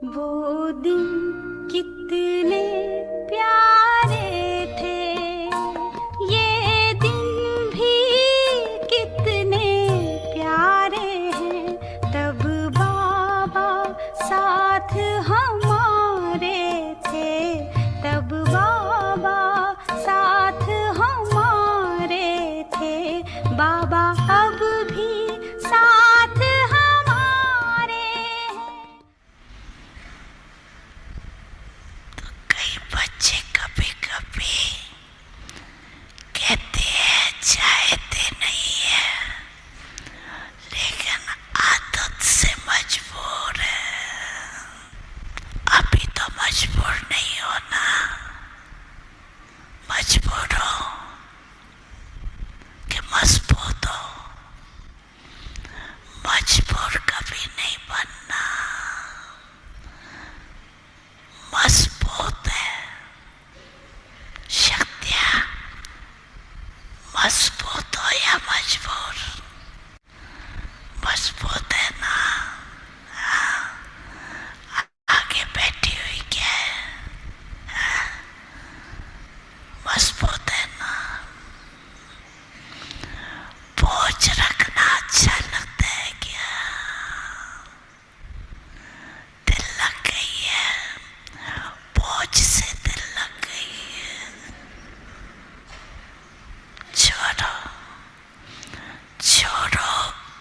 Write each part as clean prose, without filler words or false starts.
वो दिन कितने प्यारे थे, ये दिन भी कितने प्यारे हैं। तब बाबा साथ हमारे थे, तब बाबा साथ हमारे थे। बाबा अब भी साथ हमारे हैं। कई बच्चे कभी कभी कहते हैं चाहते नहीं है, लेकिन आदत से मजबूर है। अभी तो मजबूर नहीं होना, मजबूर हो कि मजबूत हो। मजबूर कभी नहीं बनना, मजबूत है। शक्तियाँ मजबूत हो या मजबूर, मजबूत है ना। आगे बैठी हुई क्या है, मजबूत है ना। बोझ रखना अच्छा लगता है क्या? दिल लग गई है, बोझ से दिल लग गई है। छोड़ो, छोड़ो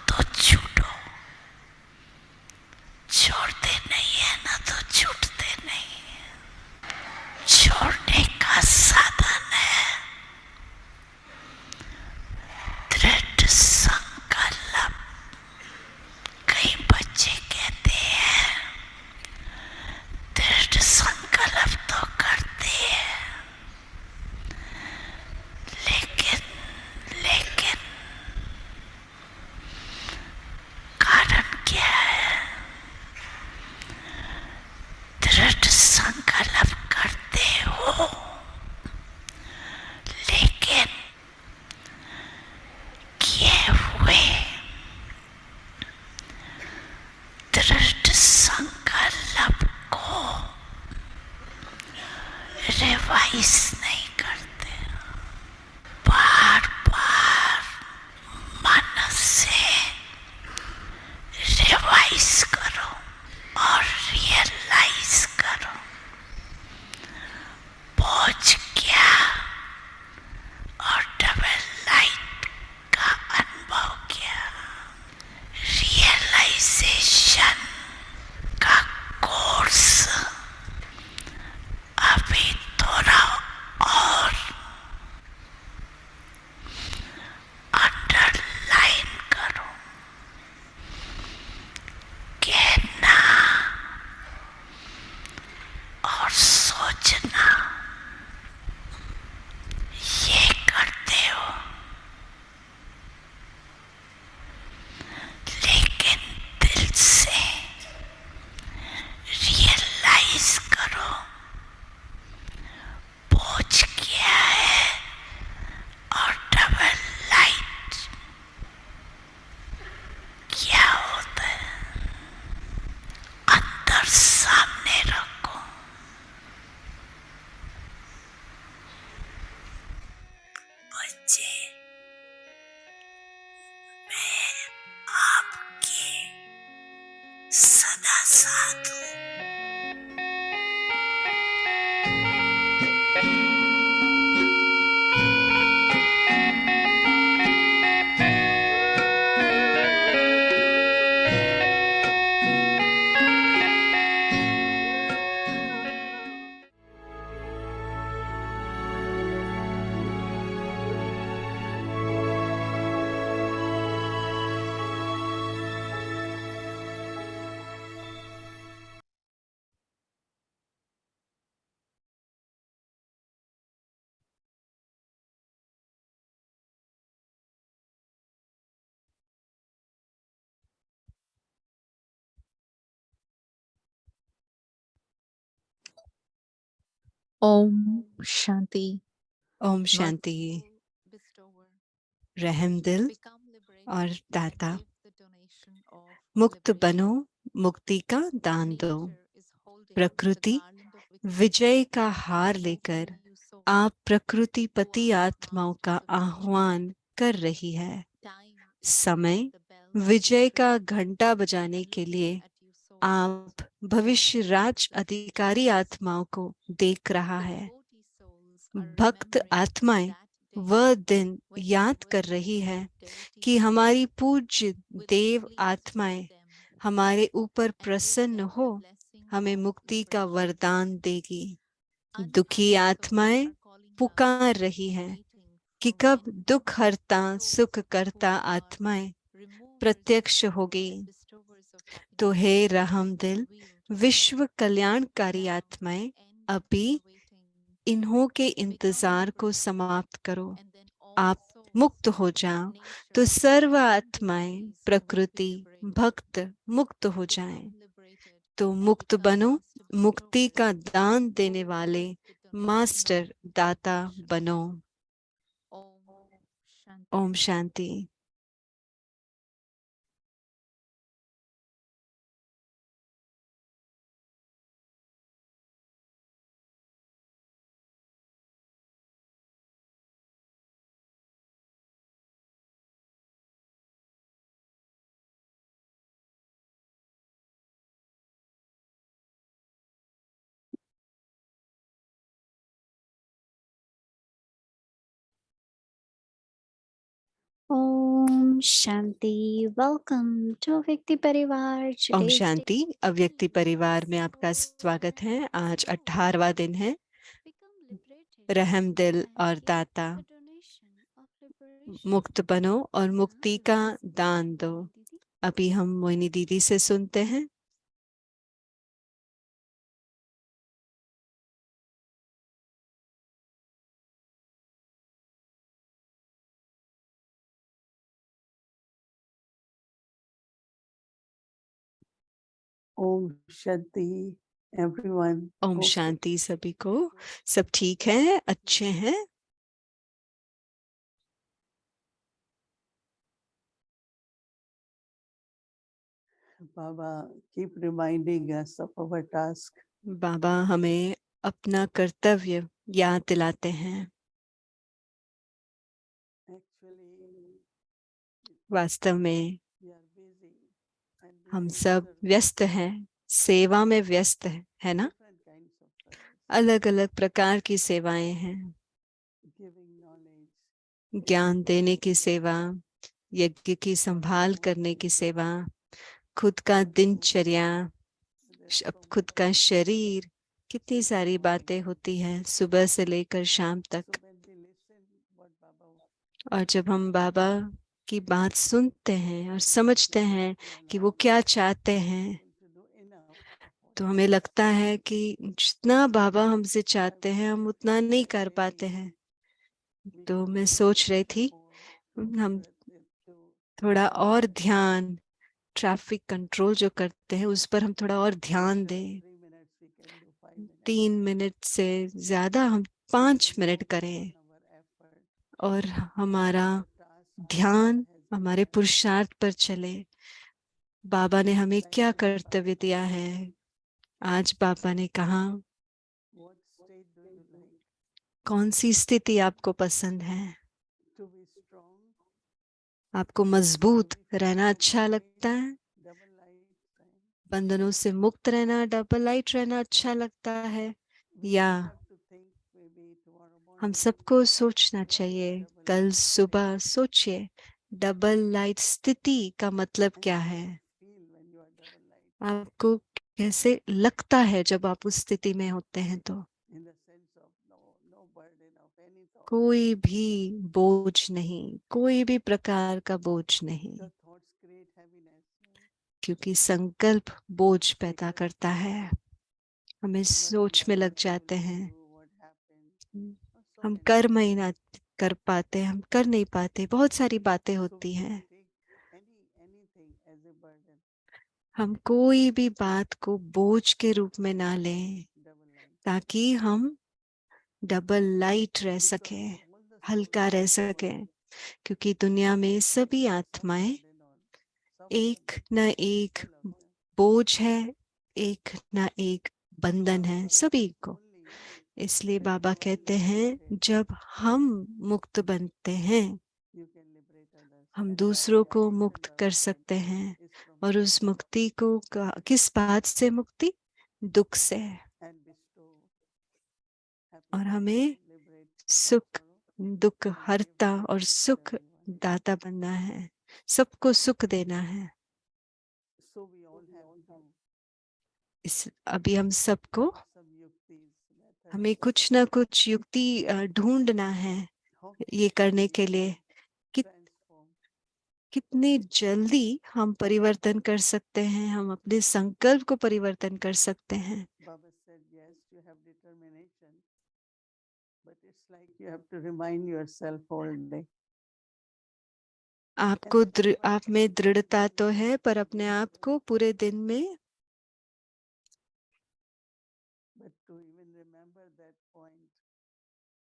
तो छूटो। छोड़ते नहीं है ना तो छूटते नहीं है। छोड़ने का साधन है दृढ़ संकल्प। कई बच्चे कहते हैं दृढ़ संकल्प तो करते हैं, लेकिन लेकिन कारण क्या है? दृढ़ संकल्प करते हो, लेकिन किए हुए दृढ़ संकल्प को रिवाइज नहीं करते। बार बार मन से रिवाइज करो और रियलाइज करो बोझ क्या और डबल लाइट का अनुभव क्या। रियलाइजेशन का कोर्स अभी थोड़ा और अंडरलाइन करो। कहना और सोचना ये करते हो, लेकिन दिल से रियलाइज करो बोझ क्या है और डबल लाइट क्या होता है। अंदर सामने रखो। बच्चे, मैं आपके सदा साथ हूँ। ओम शांति। ओम शांति। रहम दिल और दाता, मुक्त बनो, मुक्ति का दान दो। प्रकृति विजय का हार लेकर आप प्रकृतिपति आत्माओं का आह्वान कर रही है। समय विजय का घंटा बजाने के लिए आप भविष्य राज अधिकारी आत्माओं को देख रहा है। भक्त आत्माएं वह दिन याद कर रही है कि हमारी पूज्य देव आत्माएं हमारे ऊपर प्रसन्न हो हमें मुक्ति का वरदान देगी। दुखी आत्माएं पुकार रही हैं कि कब दुख हरता सुख करता आत्माएं प्रत्यक्ष होगी। तो हे रहम दिल विश्व कल्याणकारी आत्माएं अभी इन्हों के इंतजार को समाप्त करो। आप मुक्त हो जाओ तो सर्व आत्माएं प्रकृति भक्त मुक्त हो जाएं। तो मुक्त बनो, मुक्ति का दान देने वाले मास्टर दाता बनो। Om Shanti. Om Shanti. Welcome to Vyakti Parivar. Om Today's शांति। अव्यक्ति परिवार में आपका स्वागत है। आज 18वां दिन है। रहम दिल और दाता मुक्त बनो और मुक्ति का दान दो। अभी हम मोहिनी दीदी से सुनते हैं। ओम शांति एवरीवन। ओम शांति सभी को। सब ठीक है, अच्छे हैं। बाबा keep reminding us of our task. बाबा हमें अपना कर्तव्य याद दिलाते हैं। वास्तव में हम सब व्यस्त हैं, सेवा में व्यस्त है ना। अलग अलग प्रकार की सेवाएं हैं। ज्ञान देने की सेवा, यज्ञ की संभाल करने की सेवा, खुद का दिनचर्या, खुद का शरीर, कितनी सारी बातें होती हैं सुबह से लेकर शाम तक। और जब हम बाबा की बात सुनते हैं और समझते हैं कि वो क्या चाहते हैं, तो हमें लगता है कि जितना बाबा हमसे चाहते हैं हम उतना नहीं कर पाते हैं। तो मैं सोच रही थी हम थोड़ा और ध्यान, ट्रैफिक कंट्रोल जो करते हैं उस पर हम थोड़ा और ध्यान दें। 3 मिनट से ज्यादा हम 5 मिनट करें और हमारा ध्यान हमारे पुरुषार्थ पर चले। बाबा ने हमें क्या कर्तव्य दिया है। आज बाबा ने कहा कौन सी स्थिति आपको पसंद है। आपको मजबूत रहना अच्छा लगता है, बंधनों से मुक्त रहना, डबल लाइट रहना अच्छा लगता है, या हम सबको सोचना चाहिए। कल सुबह सोचिए डबल लाइट स्थिति का मतलब क्या है। आपको कैसे लगता है जब आप उस स्थिति में होते हैं। तो कोई भी बोझ नहीं, कोई भी प्रकार का बोझ नहीं, क्योंकि संकल्प बोझ पैदा करता है। हमें सोच में लग जाते हैं, हम कर्म ही ना कर पाते, हम कर नहीं पाते, बहुत सारी बातें होती हैं। हम कोई भी बात को बोझ के रूप में ना लें, ताकि हम डबल लाइट रह सके, हल्का रह सके। क्योंकि दुनिया में सभी आत्माएं एक न एक बोझ है, एक न एक बंधन है सभी को। इसलिए बाबा कहते हैं जब हम मुक्त बनते हैं हम दूसरों को मुक्त कर सकते हैं। और उस मुक्ति को किस बात से मुक्ति? दुख से। और हमें सुख दुख हरता और सुख दाता बनना है, सबको सुख देना है। इस अभी हम सबको हमें कुछ ना कुछ युक्ति ढूंढना है ये करने के लिए। कितनी जल्दी हम परिवर्तन कर सकते हैं, हम अपने संकल्प को परिवर्तन कर सकते हैं। Baba said, yes, you have determination, but it's like you have to remind yourself all day. आप में दृढ़ता तो है, पर अपने आप को पूरे दिन में But to even remember that point,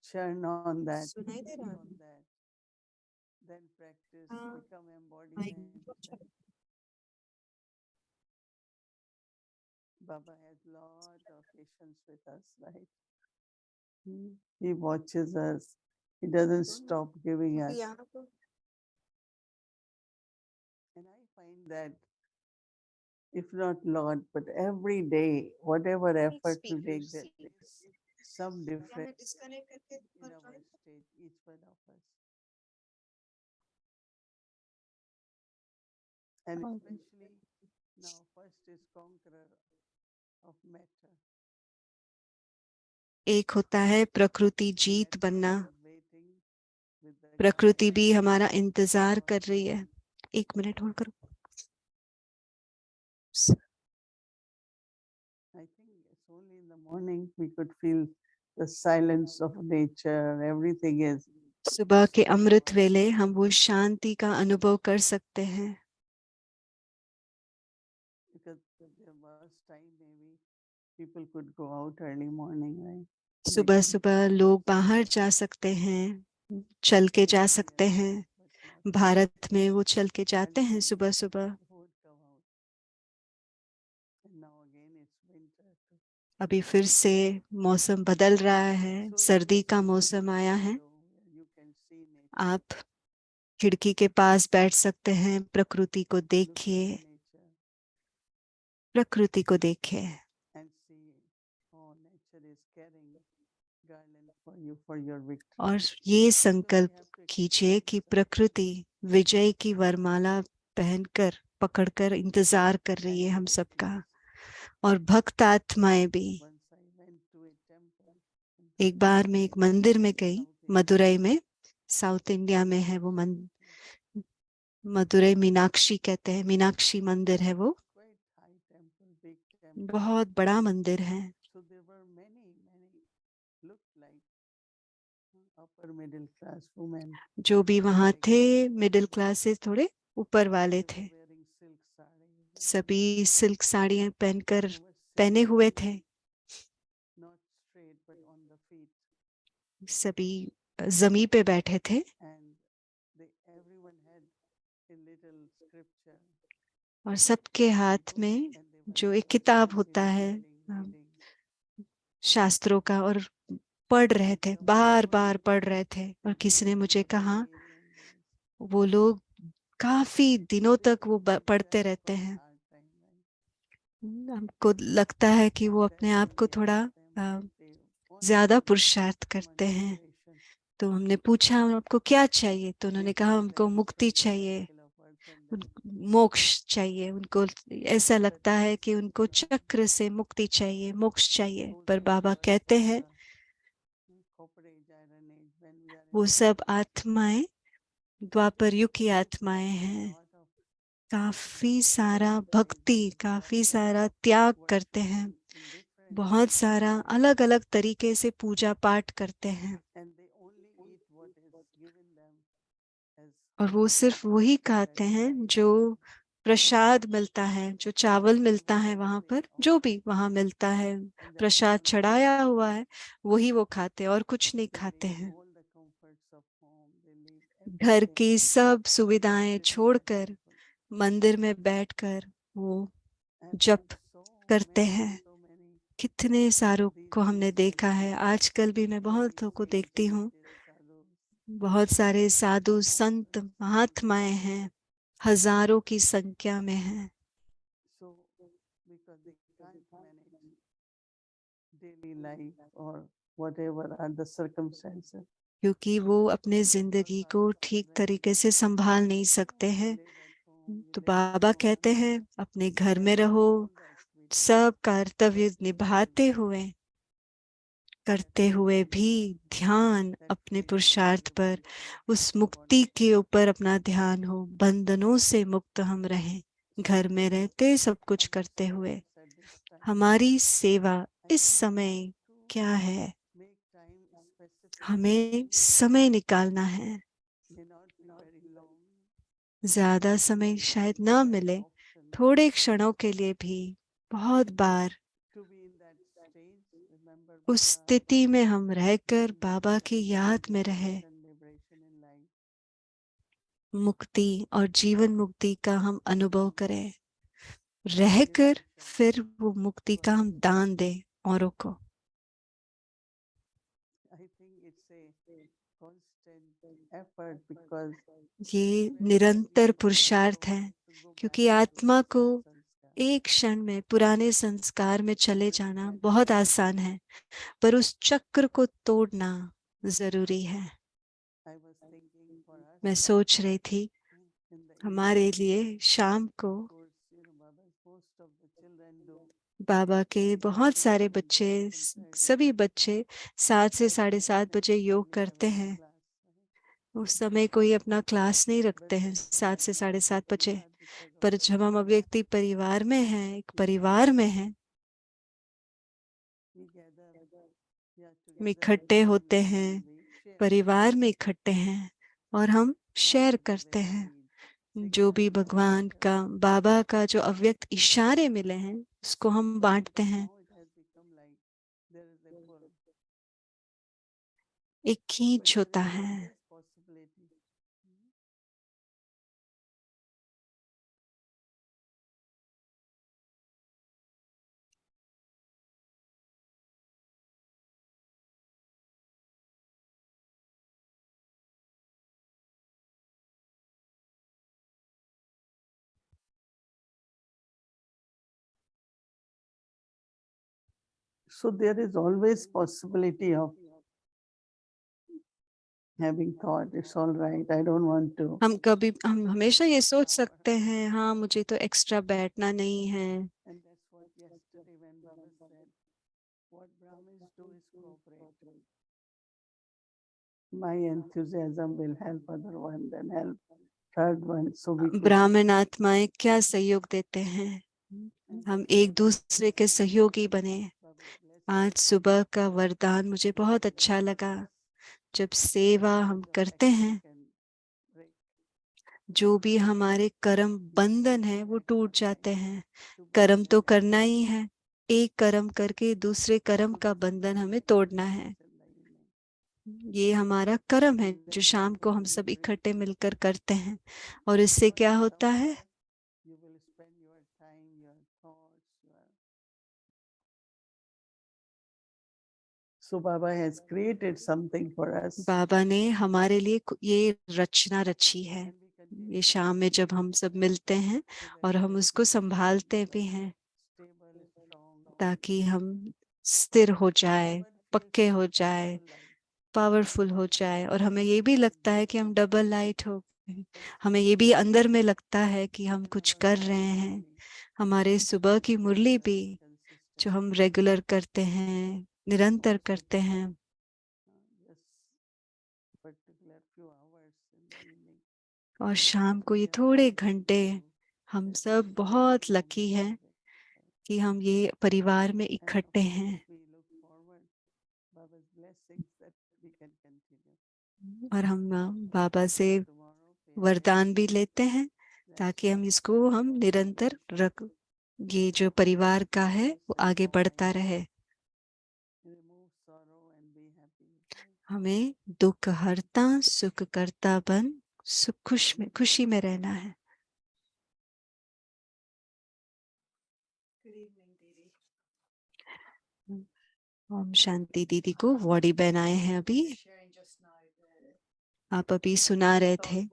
churn on that, सुनाई दे रहा on that, then practice, हाँ, become embodiment. Baba has lot of patience with us, right? He watches us. He doesn't stop giving us. And I find that if not Lord, but every day, whatever effort we take, there is some difference in our state, each one of us. And especially now, first is conqueror of matter. एक होता है प्रकृति जीत Matter बनना। is waiting with the प्रकृति guidance भी हमारा of इंतजार God. कर रही है। एक मिनट होल्ड करो। I think it's only in the morning we could feel the silence of nature. Everything is सुबह के अमृत वेले हम वो शांति का अनुभव कर सकते हैं। because there was time maybe people could go out early morning, right? सुबह सुबह लोग बाहर जा सकते हैं, चल के जा सकते हैं। भारत में वो चल के जाते हैं सुबह सुबह। अभी फिर से मौसम बदल रहा है, सर्दी का मौसम आया है। आप खिड़की के पास बैठ सकते हैं, प्रकृति को देखिए, प्रकृति को देखिए और ये संकल्प कीजिए कि प्रकृति विजय की वरमाला पहनकर पकड़कर इंतजार कर रही है हम सबका। और भक्त आत्माएं भी। एक बार मैं एक मंदिर में गई, मदुरई में, साउथ इंडिया में है वो मदुरई मीनाक्षी कहते हैं, मीनाक्षी मंदिर है वो, बहुत बड़ा मंदिर है। जो भी वहां थे मिडिल क्लास से थोड़े ऊपर वाले थे, सभी सिल्क साड़ियां पहने हुए थे, सभी जमीन पे बैठे थे और सबके हाथ में जो एक किताब होता है शास्त्रों का, और पढ़ रहे थे, बार बार पढ़ रहे थे। और किसी ने मुझे कहा वो लोग काफी दिनों तक वो पढ़ते रहते हैं। हमको लगता है कि वो अपने आप को थोड़ा ज्यादा पुरुषार्थ करते हैं। तो हमने पूछा आपको क्या चाहिए, तो उन्होंने कहा हमको मुक्ति चाहिए, मोक्ष चाहिए। उनको ऐसा लगता है कि उनको चक्र से मुक्ति चाहिए, मोक्ष चाहिए। पर बाबा कहते हैं वो सब आत्माएं द्वापर युग की आत्माएं हैं, काफी सारा भक्ति, काफी सारा त्याग करते हैं, बहुत सारा अलग अलग तरीके से पूजा पाठ करते हैं। और वो सिर्फ वही खाते हैं जो प्रसाद मिलता है, जो चावल मिलता है वहां पर, जो भी वहां मिलता है प्रसाद चढ़ाया हुआ है वही वो खाते हैं और कुछ नहीं खाते हैं। घर की सब सुविधाएं छोड़कर मंदिर में बैठकर वो जप करते हैं। कितने सारों को हमने देखा है, आजकल भी मैं बहुतों को देखती हूँ। बहुत सारे साधु संत महात्माएं हैं, हजारों की संख्या में हैं। So, because they can't manage daily life or whatever are the circumstances. क्योंकि वो अपने जिंदगी को ठीक तरीके से संभाल नहीं सकते हैं, तो बाबा कहते हैं अपने घर में रहो, सब कर्तव्य निभाते हुए, करते हुए भी ध्यान अपने पुरुषार्थ पर, उस मुक्ति के ऊपर अपना ध्यान हो, बंधनों से मुक्त हम रहें, घर में रहते सब कुछ करते हुए। हमारी सेवा इस समय क्या है? हमें समय निकालना है। ज्यादा समय शायद ना मिले, थोड़े क्षणों के लिए भी, बहुत बार उस स्थिति में हम रहकर बाबा की याद में रहे, मुक्ति और जीवन मुक्ति का हम अनुभव करें, रहकर फिर वो मुक्ति का हम दान दें औरों को। ये निरंतर पुरुषार्थ है, क्योंकि आत्मा को एक क्षण में पुराने संस्कार में चले जाना बहुत आसान है, पर उस चक्र को तोड़ना जरूरी है। मैं सोच रही थी हमारे लिए शाम को बाबा के बहुत सारे बच्चे, सभी बच्चे 7 से 7:30 बजे योग करते हैं। उस समय कोई अपना क्लास नहीं रखते हैं 7 से 7:30 बजे, पर जब हम अव्यक्ति परिवार में हैं, एक परिवार में हैं, हम इकट्ठे होते हैं, परिवार में इकट्ठे हैं और हम शेयर करते हैं जो भी भगवान का, बाबा का जो अव्यक्त इशारे मिले हैं उसको हम बांटते हैं। एक खींच होता है। So there is always possibility of having thought, it's all right, I don't want to. हम हमेशा ये सोच सकते हैं, हाँ मुझे तो एक्स्ट्रा बैठना नहीं है। And that's what yesterday when Baba said, what Brahmins do is cooperate. My enthusiasm will help other one, then help third one. So we could ब्राह्मण आत्माएं क्या सहयोग देते हैं, हम एक दूसरे के सहयोगी बने। आज सुबह का वरदान मुझे बहुत अच्छा लगा। जब सेवा हम करते हैं, जो भी हमारे कर्म बंधन है वो टूट जाते हैं। कर्म तो करना ही है, एक कर्म करके दूसरे कर्म का बंधन हमें तोड़ना है। ये हमारा कर्म है जो शाम को हम सब इकट्ठे मिलकर करते हैं। और इससे क्या होता है? you will spend your time, your thoughts, your... So Baba has created something for us. बाबा ने हमारे लिए ये रचना रची है। ये शाम में जब हम सब मिलते हैं और हम उसको संभालते भी हैं, ताकि हम स्थिर हो जाए, पक्के हो जाए, पावरफुल हो जाए। और हमें ये भी लगता है कि हम डबल लाइट हो गए, हमें ये भी अंदर में लगता है कि हम कुछ कर रहे हैं। हमारे सुबह की मुरली भी जो हम रेगुलर करते हैं, निरंतर करते हैं, और शाम को ये थोड़े घंटे, हम सब बहुत लकी हैं कि हम ये परिवार में इकट्ठे हैं। और हम बाबा से वरदान भी लेते हैं ताकि हम इसको हम निरंतर रख, ये जो परिवार का है वो आगे बढ़ता रहे। हमें दुख हरता सुख करता बन, खुशी में रहना है। ओम शांति। दीदी को वॉडी बहन आए हैं अभी, आप अभी सुना रहे थे।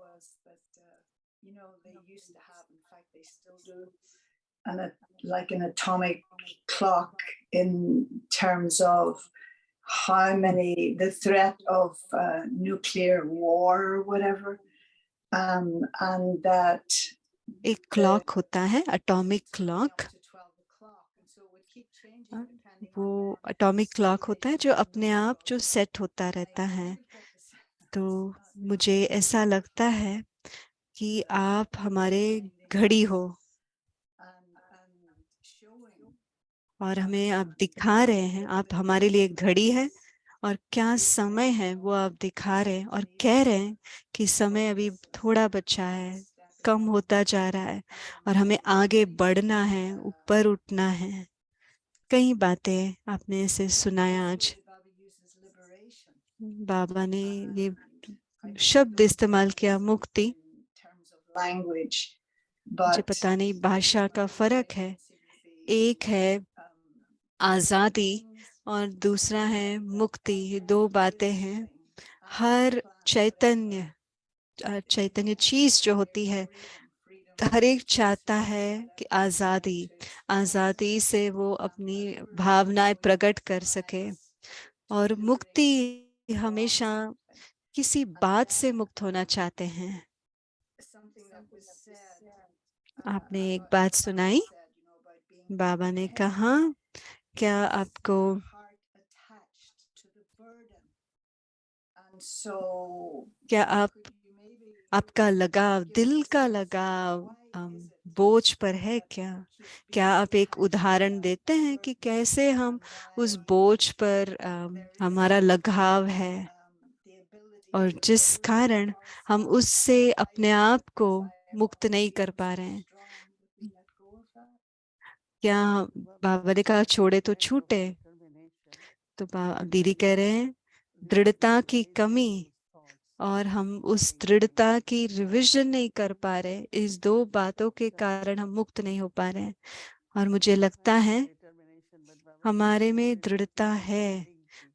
Like an atomic clock in terms of how many, the threat of nuclear war or whatever, and that एक क्लॉक होता है, एटॉमिक क्लॉक। वो एटॉमिक क्लॉक होता है जो अपने आप जो सेट होता रहता है। तो मुझे ऐसा लगता है कि आप हमारे घड़ी हो और हमें आप दिखा रहे हैं, आप हमारे लिए घड़ी है और क्या समय है वो आप दिखा रहे हैं और कह रहे हैं कि समय अभी थोड़ा बचा है, कम होता जा रहा है और हमें आगे बढ़ना है, ऊपर उठना है। कई बातें आपने ऐसे सुनाया आज। बाबा ने ये शब्द इस्तेमाल किया, मुक्ति। मुझे पता नहीं भाषा का फर्क है, एक है आजादी और दूसरा है मुक्ति। ये दो बातें हैं। हर चैतन्य चीज जो होती है, हर एक चाहता है कि आजादी, आजादी से वो अपनी भावनाएं प्रकट कर सके। और मुक्ति हमेशा किसी बात से मुक्त होना चाहते हैं। आपने एक बात सुनाई, बाबा ने कहा क्या आपको क्या आपका लगाव, दिल का लगाव बोझ पर है क्या? क्या आप एक उदाहरण देते हैं कि कैसे हम उस बोझ पर हमारा लगाव है और जिस कारण हम उससे अपने आप को मुक्त नहीं कर पा रहे हैं? क्या बाबा ने कहा छोड़े तो छूटे, तो दीदी कह रहे हैं दृढ़ता की कमी और हम उस दृढ़ता की रिवीजन नहीं कर पा रहे। इस दो बातों के कारण हम मुक्त नहीं हो पा रहे हैं। और मुझे लगता है हमारे में दृढ़ता है,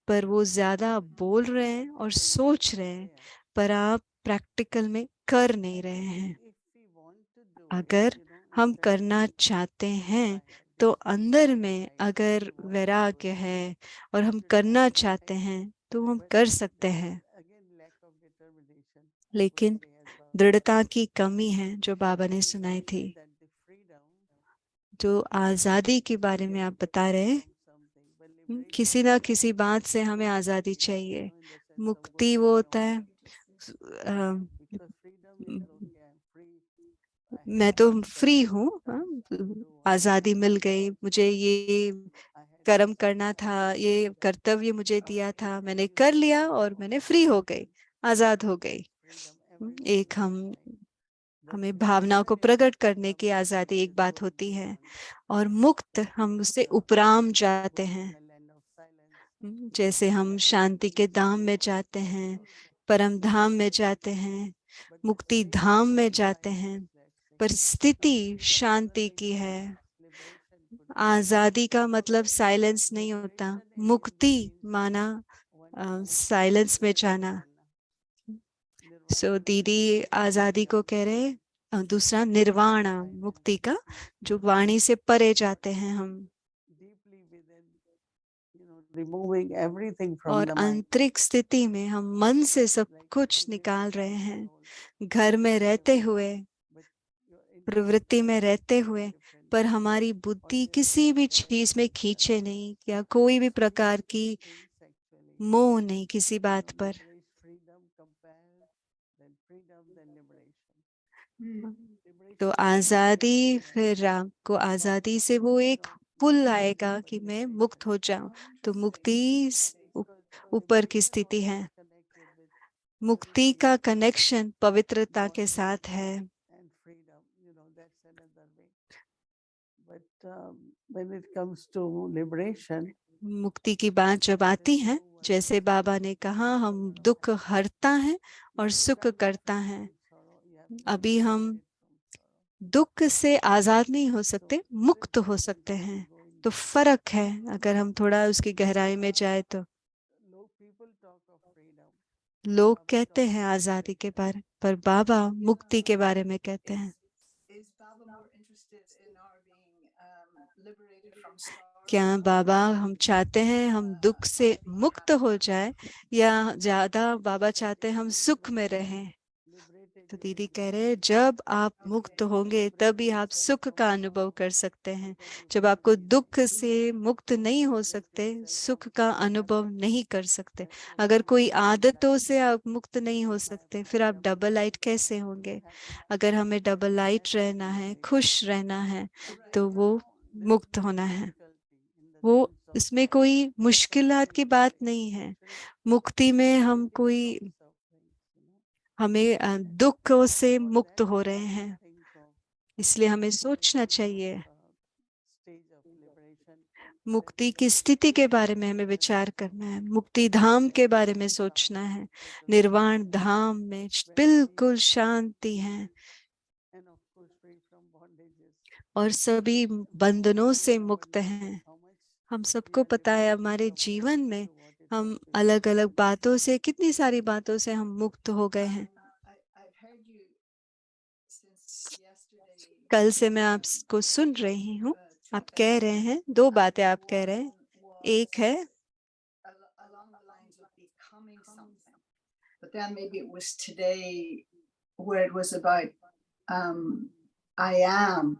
पर वो ज्यादा बोल रहे हैं और सोच रहे हैं, पर आप प्रैक्टिकल में कर नहीं रहे हैं। अगर हम करना चाहते हैं तो अंदर में अगर वैराग्य है और हम करना चाहते हैं तो हम कर सकते हैं। लेकिन दृढ़ता की कमी है जो बाबा ने सुनाई थी। जो आजादी के बारे में आप बता रहे हैं, किसी ना किसी बात से हमें आजादी चाहिए। मुक्ति वो होता है मैं तो फ्री हूँ, आजादी मिल गई मुझे, ये कर्म करना था, ये कर्तव्य मुझे दिया था, मैंने कर लिया और मैंने फ्री हो गई, आजाद हो गई। एक हमें भावनाओं को प्रकट करने की आजादी एक बात होती है, और मुक्त हम उससे उपराम जाते हैं। जैसे हम शांति के धाम में जाते हैं, परम धाम में जाते हैं, मुक्ति धाम में जाते हैं, पर स्थिति शांति की है। आजादी का मतलब साइलेंस नहीं होता, मुक्ति माना साइलेंस में जाना। सो दीदी आजादी को कह रहे हैं, दूसरा निर्वाण मुक्ति का, जो वाणी से परे जाते हैं हम, और आंतरिक स्थिति में हम मन से सब कुछ निकाल रहे हैं। घर में रहते हुए, प्रवृत्ति में रहते हुए, पर हमारी बुद्धि किसी भी चीज में खींचे नहीं, या कोई भी प्रकार की मोह नहीं किसी बात पर। तो आजादी, फिर आपको आजादी से वो एक पुल आएगा कि मैं मुक्त हो जाऊं। तो मुक्ति ऊपर की स्थिति है। मुक्ति का कनेक्शन पवित्रता के साथ है। मुक्ति की बात जब आती है, जैसे बाबा ने कहा हम दुख हरता है और सुख करता है। अभी हम दुख से आजाद नहीं हो सकते, मुक्त हो सकते हैं। तो फर्क है अगर हम थोड़ा उसकी गहराई में जाए तो। लोग कहते हैं आजादी के बारे, पर बाबा मुक्ति के बारे में कहते हैं। Is Baba more interested in our being liberated from क्या sorrow? बाबा हम चाहते हैं हम दुख से मुक्त हो जाए, या ज्यादा बाबा चाहते हैं हम सुख में रहें? तो दीदी कह रहे हैं जब आप मुक्त होंगे तभी आप सुख का अनुभव कर सकते हैं। जब आपको दुख से मुक्त नहीं हो सकते, सुख का अनुभव नहीं कर सकते। अगर कोई आदतों से आप मुक्त नहीं हो सकते, फिर आप डबल लाइट कैसे होंगे? अगर हमें डबल लाइट रहना है, खुश रहना है, तो वो मुक्त होना है। वो इसमें कोई मुश्किलात की बात नहीं है। मुक्ति में हम कोई हमें दुखों से मुक्त हो रहे हैं, इसलिए हमें सोचना चाहिए। मुक्ति की स्थिति के बारे में हमें विचार करना है, मुक्ति धाम के बारे में सोचना है। निर्वाण धाम में बिल्कुल शांति है और सभी बंधनों से मुक्त हैं। हम सबको पता है हमारे जीवन में हम अलग अलग बातों से, कितनी सारी बातों से हम मुक्त हो गए हैं। I've heard you since yesterday. कल से मैं आपको सुन रही हूँ, आप कह रहे हैं दो बातें आप कह रहे हैं। एक है Along the lines of becoming something, but then maybe it was today where it was about I am,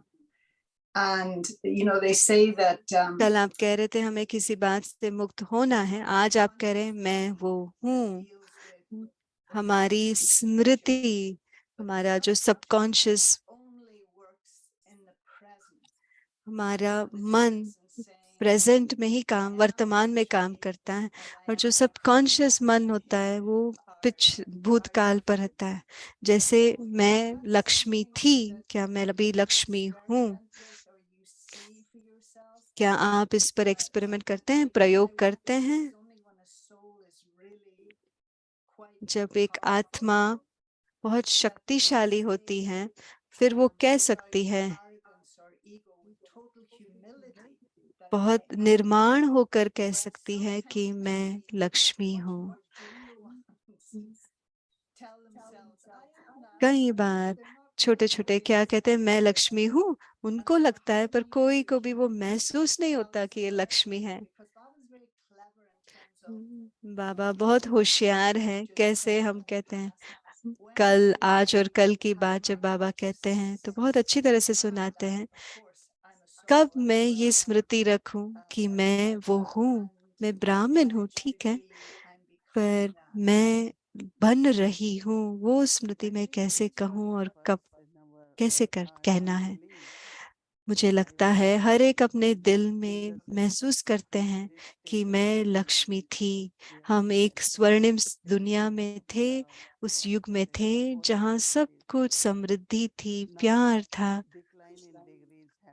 and they say that कल आप कह रहे थे हमें किसी बात से मुक्त होना है, आज आप कह रहे हैं मैं वो हूँ। हमारी स्मृति, हमारा जो subconscious, only works in the present. हमारा मन प्रेजेंट में ही काम, वर्तमान में काम करता है, और जो सबकॉन्शियस मन होता है वो भूतकाल पर रहता है। जैसे मैं लक्ष्मी थी, क्या मैं अभी लक्ष्मी हूँ? क्या आप इस पर एक्सपेरिमेंट करते हैं, प्रयोग करते हैं? जब एक आत्मा बहुत शक्तिशाली होती है, फिर वो कह सकती है, बहुत निर्माण होकर कह सकती है कि मैं लक्ष्मी हूँ। कई बार छोटे छोटे क्या कहते हैं, मैं लक्ष्मी हूँ, उनको लगता है, पर कोई को भी वो महसूस नहीं होता कि ये लक्ष्मी है। बाबा बहुत होशियार है, कैसे हम कहते हैं कल, आज और कल की बात जब बाबा कहते हैं तो बहुत अच्छी तरह से सुनाते हैं। कब मैं ये स्मृति रखूं कि मैं वो हूँ, मैं ब्राह्मण हूँ, ठीक है, पर मैं बन रही हूँ, वो स्मृति में कैसे कहूँ और कब कैसे कहना है? मुझे लगता है हर एक अपने दिल में महसूस करते हैं कि मैं लक्ष्मी थी। हम एक स्वर्णिम दुनिया में थे, उस युग में थे जहाँ सब कुछ समृद्धि थी, प्यार था।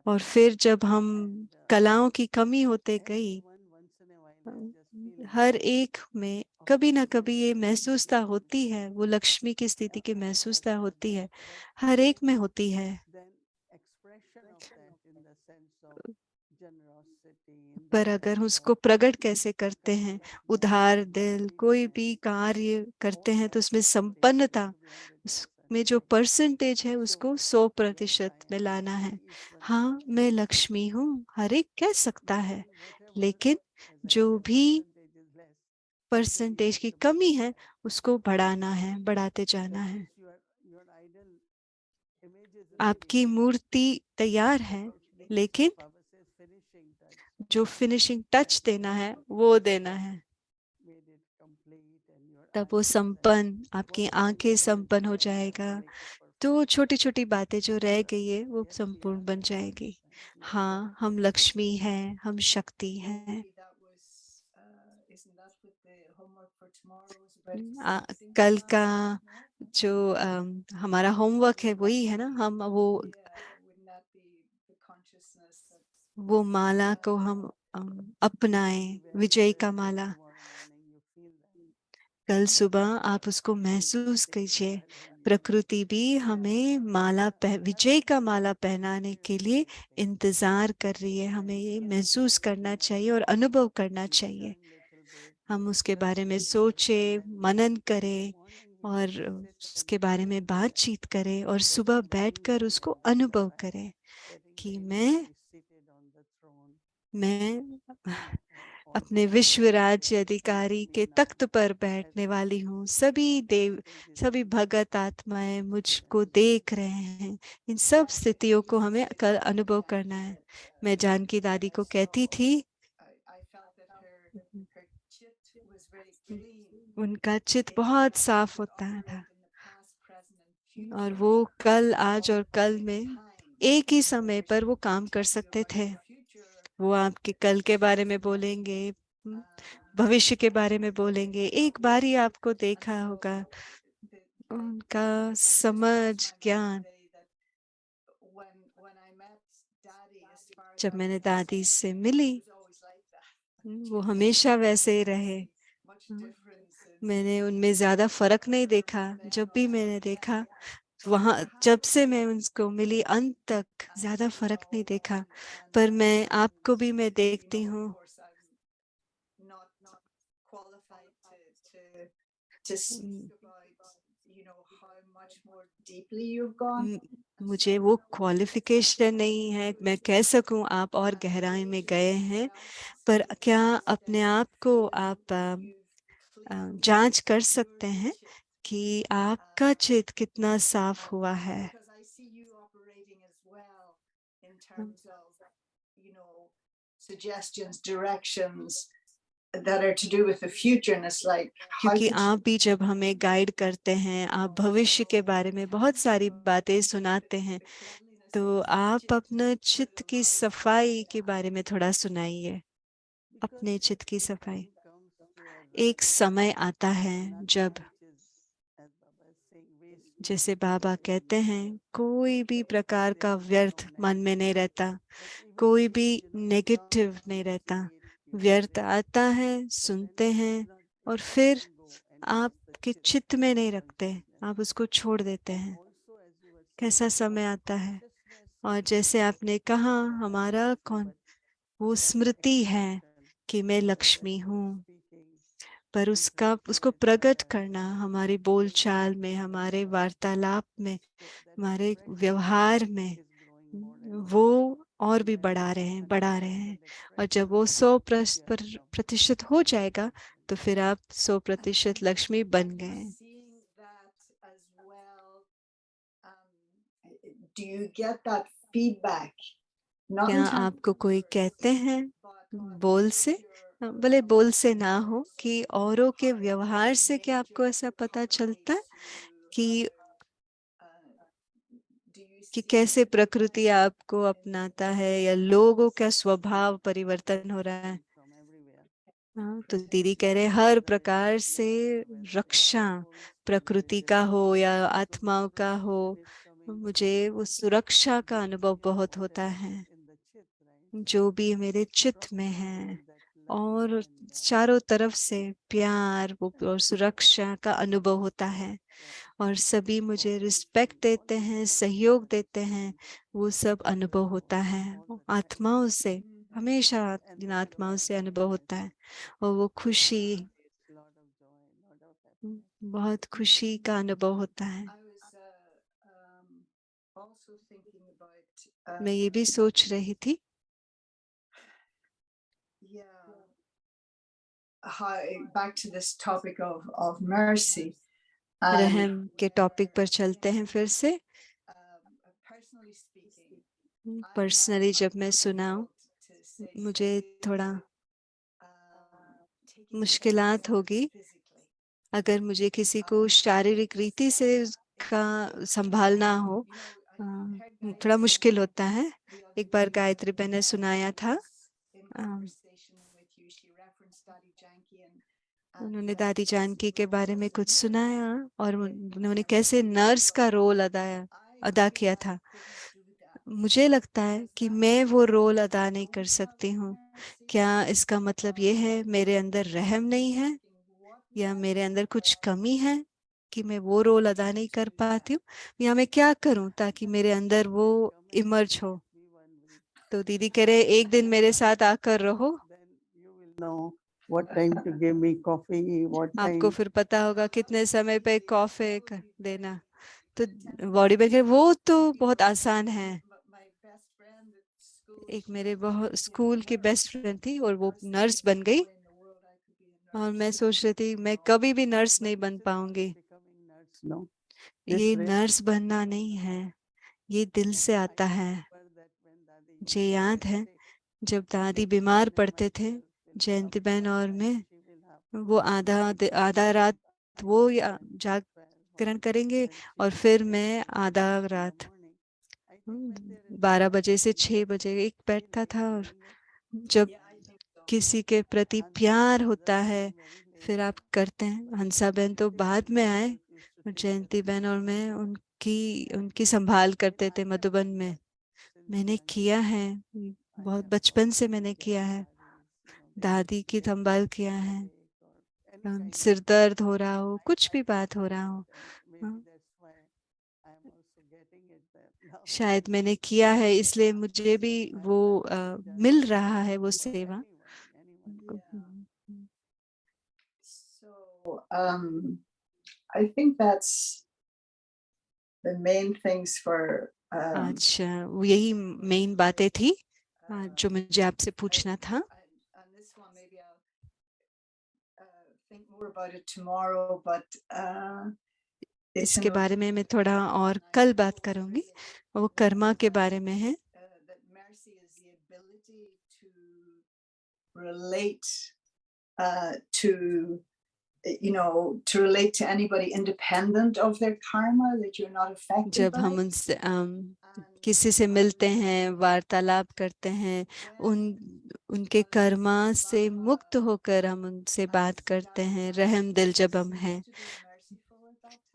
और फिर जब हम कलाओं की कमी होते गई, हर एक में कभी ना कभी ये महसूसता होती है, वो लक्ष्मी की स्थिति की महसूसता होती है, हर एक में होती है। पर अगर उसको प्रकट कैसे करते हैं, उदार दिल, कोई भी कार्य करते हैं तो उसमें संपन्नता, उसमें जो परसेंटेज है उसको 100% में लाना है। हाँ, मैं लक्ष्मी हूँ, हर एक कह सकता है, लेकिन जो भी परसेंटेज की कमी है उसको बढ़ाना है, बढ़ाते जाना है। आपकी मूर्ति तैयार है, लेकिन जो फिनिशिंग टच देना है वो देना है, तब वो संपन्न, आपकी आंखें संपन्न हो जाएगा। तो छोटी छोटी बातें जो रह गई है वो संपूर्ण बन जाएगी। हाँ, हम लक्ष्मी हैं, हम शक्ति हैं। कल का जो हमारा होमवर्क है वही है ना, हम वो माला को हम अपनाएं, विजय का माला। कल सुबह आप उसको महसूस कीजिए। प्रकृति भी हमें विजय का माला पहनाने के लिए इंतजार कर रही है। हमें ये महसूस करना चाहिए और अनुभव करना चाहिए। हम उसके बारे में सोचें, मनन करें और उसके बारे में बातचीत करें और सुबह बैठकर उसको अनुभव करें कि मैं अपने विश्व राज्य अधिकारी के तख्त पर बैठने वाली हूँ। सभी भगत आत्माएं मुझको देख रहे हैं। इन सब स्थितियों को हमें कल अनुभव करना है। मैं जानकी दादी को कहती थी, उनका चित्त बहुत साफ होता था और वो कल, आज और कल में एक ही समय पर वो काम कर सकते थे। वो आपके कल के बारे में बोलेंगे, भविष्य के बारे में बोलेंगे। एक बार ही आपको देखा होगा उनका समझ, ज्ञान। जब मैंने दादी से मिली, वो हमेशा वैसे ही रहे। मैंने उनमें ज्यादा फर्क नहीं देखा। जब भी मैंने देखा वहां, जब से मैं उनको मिली अंत तक ज्यादा फर्क नहीं देखा। पर मैं आपको भी मैं देखती हूँ। मुझे वो क्वालिफिकेशन नहीं है मैं कह सकूं आप और गहराई में गए हैं। पर क्या अपने आप को आप जांच कर सकते हैं कि आपका चित्त कितना साफ हुआ है? Suggestions, directions that are to do with the future, and it's like how क्योंकि could आप भी जब हमें गाइड करते हैं, आप भविष्य के बारे में बहुत सारी बातें सुनाते हैं, तो आप अपने चित्त की सफाई के बारे में थोड़ा सुनाइए। अपने चित्त की सफाई। एक समय आता है जब, जैसे बाबा कहते हैं, कोई भी प्रकार का व्यर्थ मन में नहीं रहता, कोई भी नेगेटिव नहीं रहता। व्यर्थ आता है, सुनते हैं और फिर आपके चित्त में नहीं रखते, आप उसको छोड़ देते हैं। कैसा समय आता है। और जैसे आपने कहा, हमारा कौन वो स्मृति है कि मैं लक्ष्मी हूँ, पर उसको प्रकट करना हमारी बोलचाल में, हमारे वार्तालाप में, हमारे व्यवहार में, वो और भी बढ़ा रहे हैं। और जब वो 100% हो जाएगा, तो फिर आप 100% लक्ष्मी बन गए। do you get that feedback? Not क्या in terms आपको कोई कहते हैं बोल से, भले बोल से ना हो, कि औरों के व्यवहार से क्या आपको ऐसा पता चलता है कि कैसे प्रकृति आपको अपनाता है या लोगों का स्वभाव परिवर्तन हो रहा है? हाँ, तो दीदी कह रहे हर प्रकार से रक्षा, प्रकृति का हो या आत्माओं का हो, मुझे वो सुरक्षा का अनुभव बहुत होता है, जो भी मेरे चित्त में है। और चारों तरफ से प्यार वो और सुरक्षा का अनुभव होता है और सभी मुझे रिस्पेक्ट देते हैं, सहयोग देते हैं। वो सब अनुभव होता है आत्माओं से, हमेशा इन आत्माओं से अनुभव होता है। और वो खुशी, बहुत खुशी का अनुभव होता है। मैं ये भी सोच रही थी, back to this topic of mercy. रहम के टॉपिक पर चलते हैं फिर से। Personally speaking, पर्सनली जब मैं सुनाऊं, मुझे थोड़ा मुश्किलात होगी। अगर मुझे किसी को शारीरिक रीति से का संभालना हो, थोड़ा मुश्किल होता है। एक बार गायत्री बहन ने सुनाया था, उन्होंने दादी जानकी के बारे में कुछ सुनाया और उन्होंने कैसे नर्स का रोल अदा किया था। मुझे लगता है कि मैं वो रोल अदा नहीं कर सकती हूँ। क्या इसका मतलब ये है मेरे अंदर रहम नहीं है? या मेरे अंदर कुछ कमी है कि मैं वो रोल अदा नहीं कर पाती हूँ, या मैं क्या करूं ताकि मेरे अंदर वो इमर्ज हो। तो दीदी कह रहे एक दिन मेरे साथ आकर रहो, what time to give me coffee, what आपको time. फिर पता होगा कितने समय पे कॉफी देना। तो बॉडी पे वो तो बहुत आसान है। एक मेरे बहुत स्कूल की बेस्ट फ्रेंड थी और वो नर्स बन गई, और मैं सोच रही थी मैं कभी भी नर्स नहीं बन पाऊंगी। No. ये नर्स बनना नहीं है, ये दिल से आता है। मुझे याद है जब दादी बीमार पड़ते थे, जयंती बहन और मैं, वो आधा रात वो जागरण करेंगे और फिर मैं आधा रात 12 बजे से 6 बजे एक बैठता था। और जब किसी के प्रति प्यार होता है फिर आप करते हैं। हंसा बहन तो बाद में आए, और जयंती बहन और मैं उनकी संभाल करते थे मधुबन में। मैंने किया है, बहुत बचपन से मैंने किया है, दादी की संभाल किया है। सिर दर्द हो रहा हो, कुछ भी बात हो रहा हो, शायद मैंने किया है इसलिए मुझे भी वो मिल रहा है वो सेवा। So I think that's the main things for आज यही मेन बातें थी जो मुझे आपसे पूछना था। on this one maybe I'll think more about it tomorrow, but it's इसके बारे में मैं थोड़ा और कल बात करूंगी, वो कर्मा के बारे में है। that mercy is the ability to relate to relate to anybody independent of their karma, that you're not affected जब by हम it. उनसे किसी से मिलते हैं, वार्तालाप करते हैं, उनके कर्मा से मुक्त होकर हम उनसे बात करते हैं, रहम दिल जब हम हैं।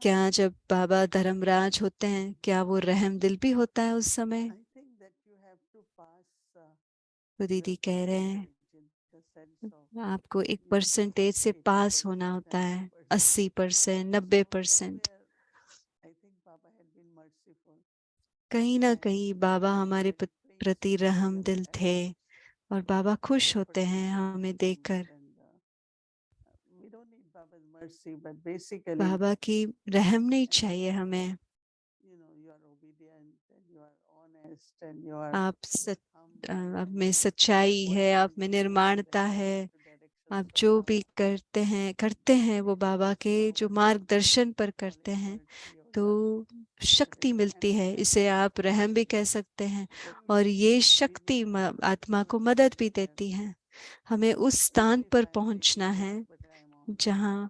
क्या जब बाबा धर्मराज होते हैं, क्या वो रहम दिल भी होता है उस समय? तो दीदी कह रहे हैं आपको 1% से पास होना होता है, 80%, 90%। कहीं ना कहीं बाबा हमारे प्रति रहम दिल थे, और बाबा खुश होते हैं हमें देखकर। बाबा की रहम नहीं चाहिए हमें। आप में सच्चाई है, आप में निर्माणता है, आप जो भी करते हैं वो बाबा के जो मार्गदर्शन पर करते हैं, तो शक्ति मिलती है। इसे आप रहम भी कह सकते हैं, और ये शक्ति आत्मा को मदद भी देती है। हमें उस स्थान पर पहुंचना है जहां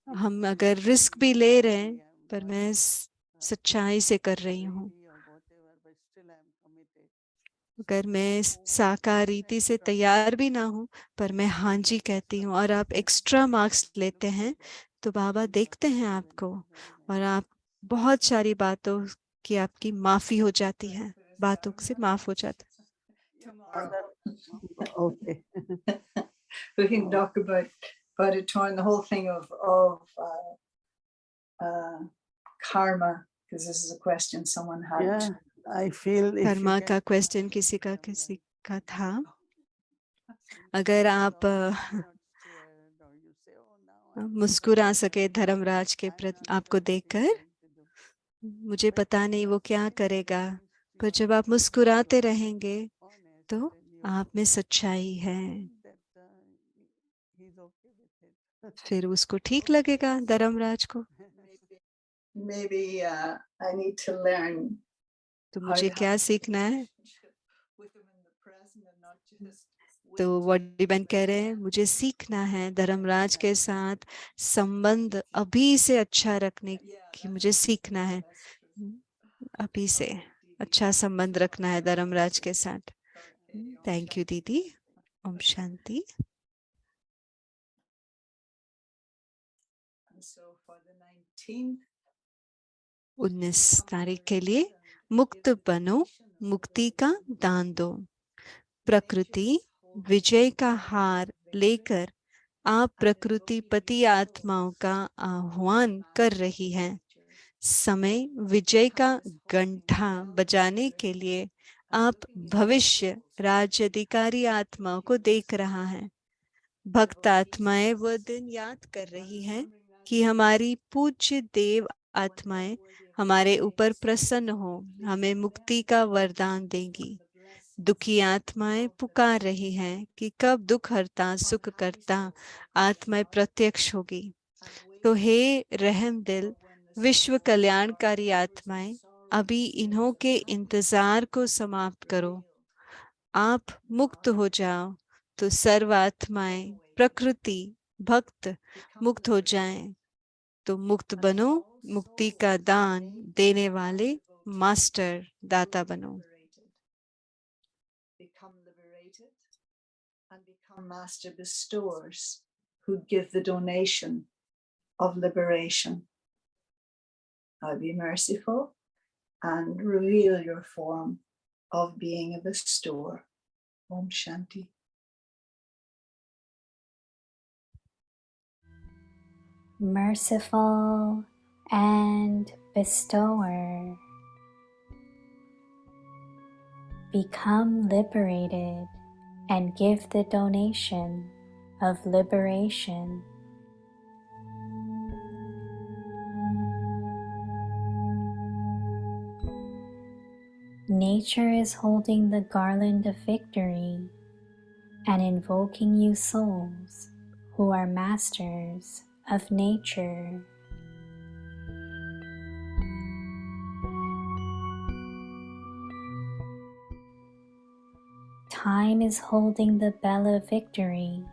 हम अगर रिस्क भी ले रहे हैं, पर मैं सच्चाई से कर रही हूँ। अगर मैं साकार रीति से तैयार भी ना हूं, पर मैं हाँ जी कहती हूँ, और आप एक्स्ट्रा मार्क्स लेते हैं, तो बाबा देखते हैं आपको, और आप बहुत सारी बातों की आपकी माफी हो जाती है, बातों से माफ हो जाता है। Okay. We can talk about it tomorrow, the whole thing of karma, because this is a question someone had. Yeah, I feel if you Karma can का क्वेश्चन किसी का था। अगर आप मुस्कुरा सके धर्मराज के प्रति आपको देखकर, मुझे पता नहीं वो क्या करेगा, पर जब आप मुस्कुराते रहेंगे तो आप में सच्चाई है, फिर उसको ठीक लगेगा धर्मराज को। Maybe I need to learn तो how मुझे to क्या have a सीखना है? relationship with him in the present and not just तो वॉडी बहन कह रहे हैं मुझे सीखना है धर्मराज के साथ संबंध अभी से अच्छा रखने की, मुझे सीखना है अभी से अच्छा संबंध रखना है धर्मराज के साथ। थैंक यू दीदी, Om Shanti. So for the 19th, 19 तारीख के लिए मुक्त बनो, मुक्ति का दान दो। प्रकृति विजय का हार लेकर आप प्रकृति पति आत्माओं का आह्वान कर रही हैं। समय विजय का घंटा बजाने के लिए आप भविष्य राज्य अधिकारी आत्माओं को देख रहा है। भक्त आत्माएं वह दिन याद कर रही हैं कि हमारी पूज्य देव आत्माएं हमारे ऊपर प्रसन्न हो, हमें मुक्ति का वरदान देंगी। दुखी आत्माएं पुकार रही हैं कि कब दुख हरता सुख करता आत्माएं प्रत्यक्ष होगी। तो हे रहम दिल विश्व कल्याणकारी आत्माएं, अभी इन्हों के इंतजार को समाप्त करो। आप मुक्त हो जाओ तो सर्व आत्माएं प्रकृति भक्त मुक्त हो जाएं। तो मुक्त बनो, मुक्ति का दान देने वाले मास्टर दाता बनो। Become liberated and become master bestowers who give the donation of liberation. Now be merciful and reveal your form of being a bestower. Om Shanti. Merciful and bestower, become liberated and give the donation of liberation. Nature is holding the garland of victory and invoking you souls who are masters of nature. Time is holding the bell of victory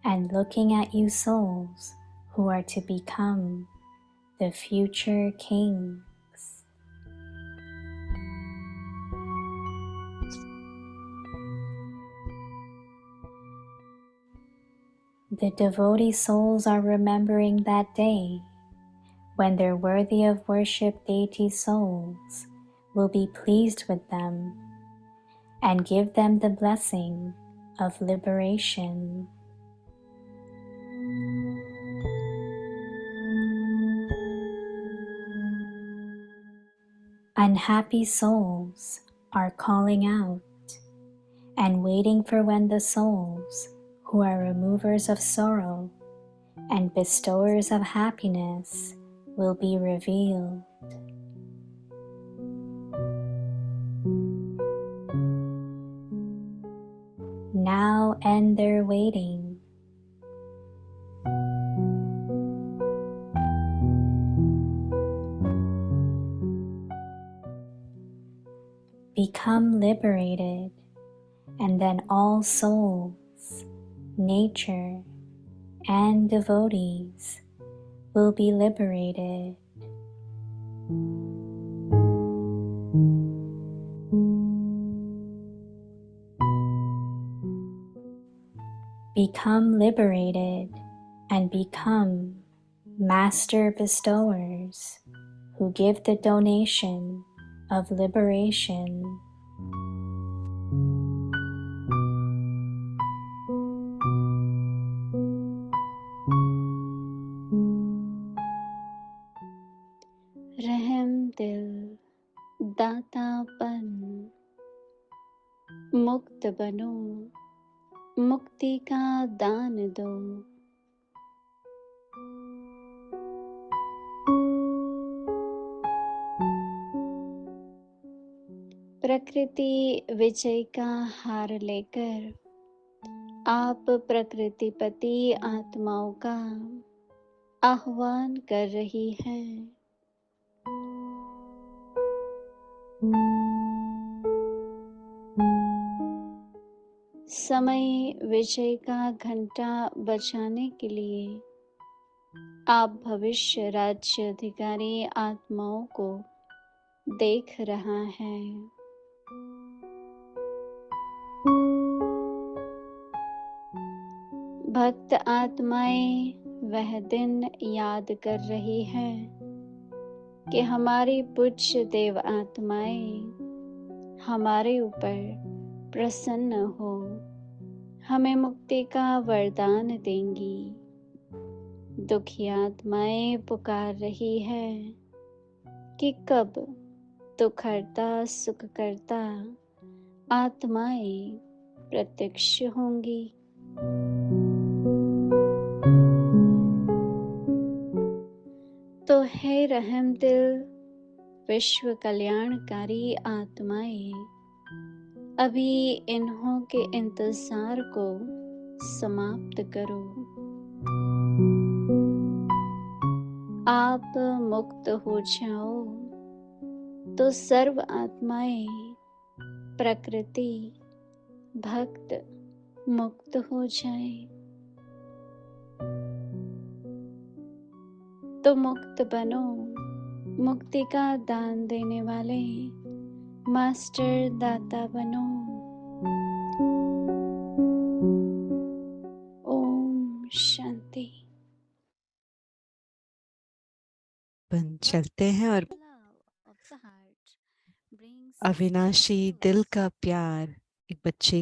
and looking at you souls who are to become the future kings. The devotee souls are remembering that day when their worthy of worship deity souls will be pleased with them and give them the blessing of liberation. Unhappy souls are calling out and waiting for when the souls who are removers of sorrow and bestowers of happiness will be revealed. Now end their waiting. Become liberated, and then all souls, nature, and devotees will be liberated. Become liberated and become master bestowers who give the donation of liberation. रहम दिल दातापन, मुक्त बनो, मुक्ति का दान दो। प्रकृति विजय का हार लेकर आप प्रकृतिपति आत्माओं का आह्वान कर रही हैं। समय विजय का घंटा बजाने के लिए आप भविष्य राज्य अधिकारी आत्माओं को देख रहा है। भक्त आत्माएं वह दिन याद कर रही है कि हमारी पूज्य देव आत्माएं हमारे ऊपर प्रसन्न हो, हमें मुक्ति का वरदान देंगी। दुखी आत्माएं पुकार रही है कि कब दुख हरता सुख करता आत्माएं प्रत्यक्ष होंगी। तो हे रहम दिल विश्व कल्याणकारी आत्माएं, अभी इन्हों के इंतजार को समाप्त करो। आप मुक्त हो जाओ तो सर्व आत्माएं प्रकृति भक्त मुक्त हो जाए। तो मुक्त बनो, मुक्ति का दान देने वाले मास्टर दाता बनो। ओम शांति। बन चलते हैं और अविनाशी दिल का प्यार एक बच्चे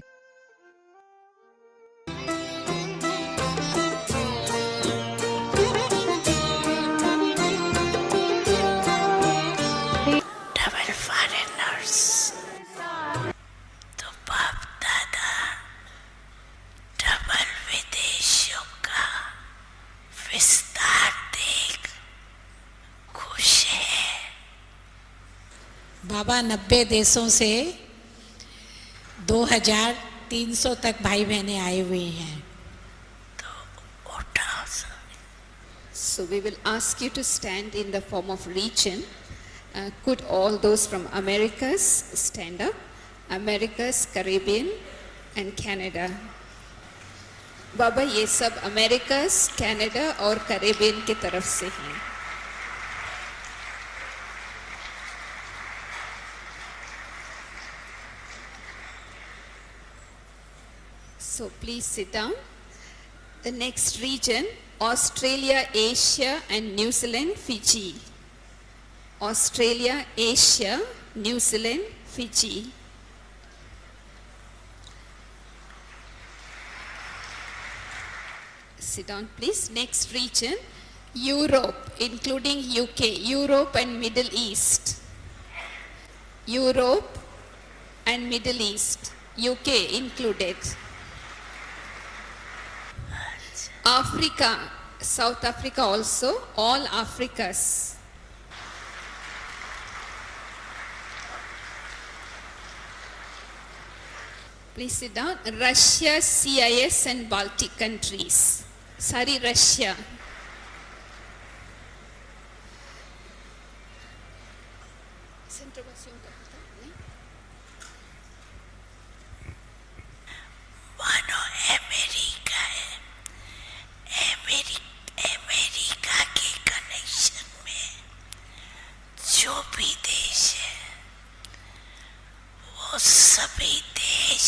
डबल फॉरेनर्स तो बाप दादा डबल विदेशियों का विस्तार देख खुश है। बाबा 90 देशों से 2300 तक भाई बहनें आए हुए हैं। So we will ask you to stand in the form of region. Could all those from Americas stand up? Americas, Caribbean and Canada. बाबा ये सब अमेरिकास, कनाडा और कैरेबियन की तरफ से हैं। So please sit down. The next region, Australia, Asia and New Zealand, Fiji. Australia, Asia, New Zealand, Fiji. Sit down please. Next region, Europe, including UK, Europe and Middle East. Europe and Middle East, UK included. Africa, South Africa also, all Africas. Please sit down. Russia, CIS and Baltic countries. Sorry, Russia. मानो America है, America के connection में जो भी देश है वो सभी देश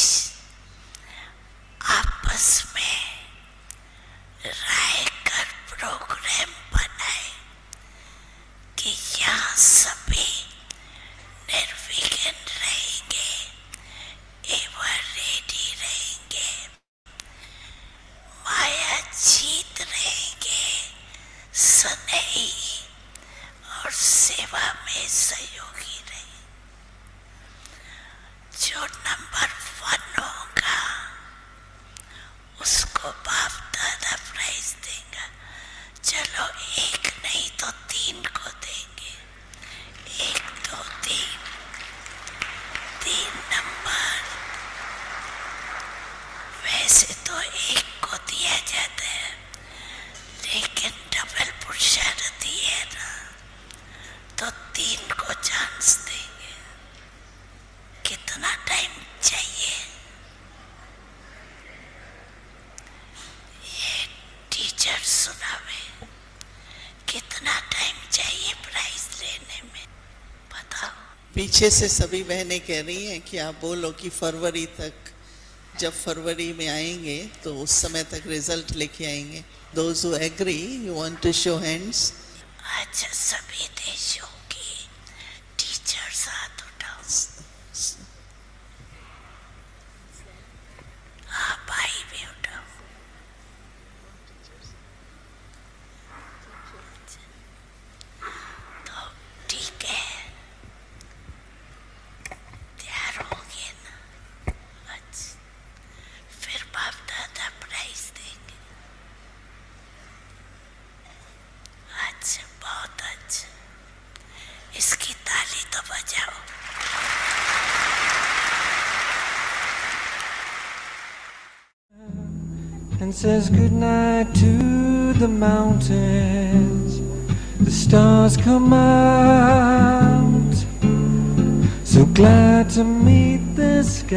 आपस में राय कर प्रोग्राम बनाए कि यहाँ सभी निर्विघ्न रहेंगे एवं रेडी रहेंगे, माया जीत रहेंगे, स्नेही और सेवा में सहयोगी रहे। जो नंबर 1 होगा उसको बाप दादा प्राइज देगा। चलो एक नहीं तो 3 को देंगे। 1 2 3 नंबर। वैसे तो 1 को दिया जाता है लेकिन डबल पुरुषार्थी है ना, तो 3 को चांस देंगे। कितना टाइम चाहिए? ये टीचर सुनावे। कितना टाइम चाहिए प्राइज लेने में? बताओ। पीछे से सभी बहनें कह रही हैं कि आप बोलो कि फरवरी तक, जब फरवरी में आएंगे तो उस समय तक रिजल्ट लेके आएंगे। Those who agree, you want to show hands? अच्छा, सभी देशों की टीचर्स हाथ उठाओ। हाँ भाई and says goodnight to the mountains. The stars come out, so glad to meet the sky.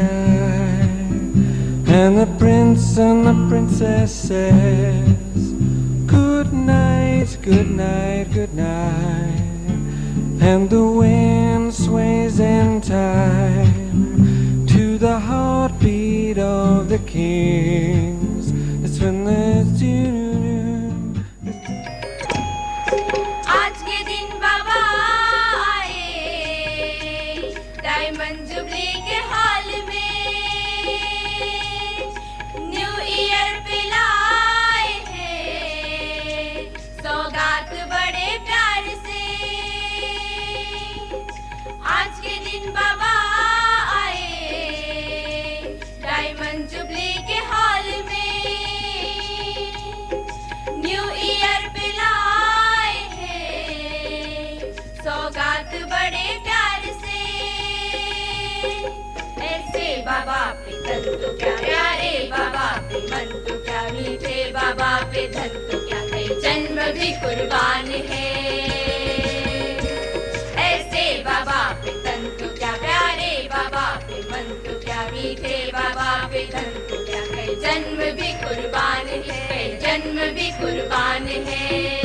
And the prince and the princess says good night, good night, good night. And the wind sways in time to the heartbeat of the kings. It's when the आज के दिन बाबा आए diamond jubilee के हाल में, new year पे लाए हैं सौगात बड़े प्यार से। आज के दिन बाबा आए डायमंड जुबली के हाल में, न्यू ईयर पे लाए हैं सौगात बड़े प्यार से। ऐसे बाबा पे तन तो क्या प्यारे, बाबा पे मन तो क्या मीठे, बाबा पे धन तो क्या कई जन्म भी कुर्बान है। ऐसे बाबा पे तन तो क्या प्यारे, बाबा पे मन तो क्या मीठे, बाबा पे धन तो क्या कई जन्म भी कुर्बान है, कई जन्म भी कुर्बान है।